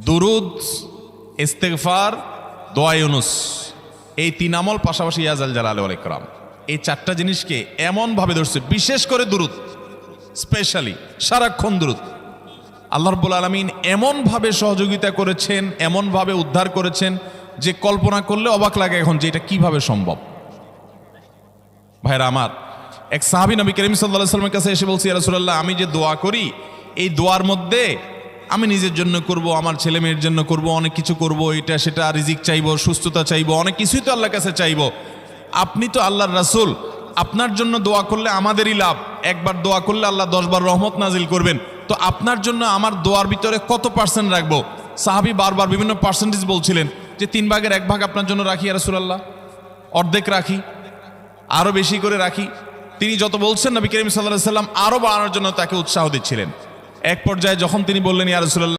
দুরুদ, ইস্তেগফার, দোয়া ইউনুস, এই তিন আমল পাশাপাশি ইয়াজাল জালাল ওয়াল ইকরাম, এই চারটা জিনিসকে এমনভাবে ধরছে, বিশেষ করে দুরুদ, স্পেশালি সারাক্ষণ দুরুদ। আল্লাহ রাব্বুল আলামিন এমনভাবে সহযোগিতা করেছেন, এমনভাবে উদ্ধার করেছেন যে কল্পনা করলে অবাক লাগে এখন যে এটা কিভাবে সম্ভব। ভাইরা আমার, এক সাহাবী নবী করিম সাল্লাল্লাহু আলাইহি ওয়াসাল্লামের কাছে এসে বলছে, ইয়া রাসূলুল্লাহ, আমি যে দোয়া করি এই দোয়ার মধ্যে আমি নিজের জন্য করব, আমার ছেলে মেয়ের জন্য করব, অনেক কিছু করব, এটা সেটা, রিজিক চাইবো, সুস্থতা চাইবো, অনেক কিছুই তো আল্লাহর কাছে চাইবো। আপনি তো আল্লাহর রাসূল, আপনার জন্য দোয়া করলে আমাদেরই লাভ, একবার দোয়া করলে আল্লাহ 10 বার রহমত নাজিল করবেন, তো আপনার জন্য আমার দোয়ার ভিতরে কত পার্সেন্ট রাখবো? সাহাবী বারবার বিভিন্ন পার্সেন্টেজ বলছিলেন যে 3 ভাগের 1 ভাগ আপনার জন্য রাখি ইয়া রাসূলুল্লাহ, অর্ধেক রাখি, আরো বেশি করে রাখি। তিনি যত বলছেন নবী করিম সাল্লাল্লাহু আলাইহি ওয়াসাল্লাম আরো বাড়ানোর জন্য তাকে উৎসাহ দিচ্ছিলেন। এক পর্যায়ে যখন তিনি বললেন, ইয়া রাসূলুল্লাহ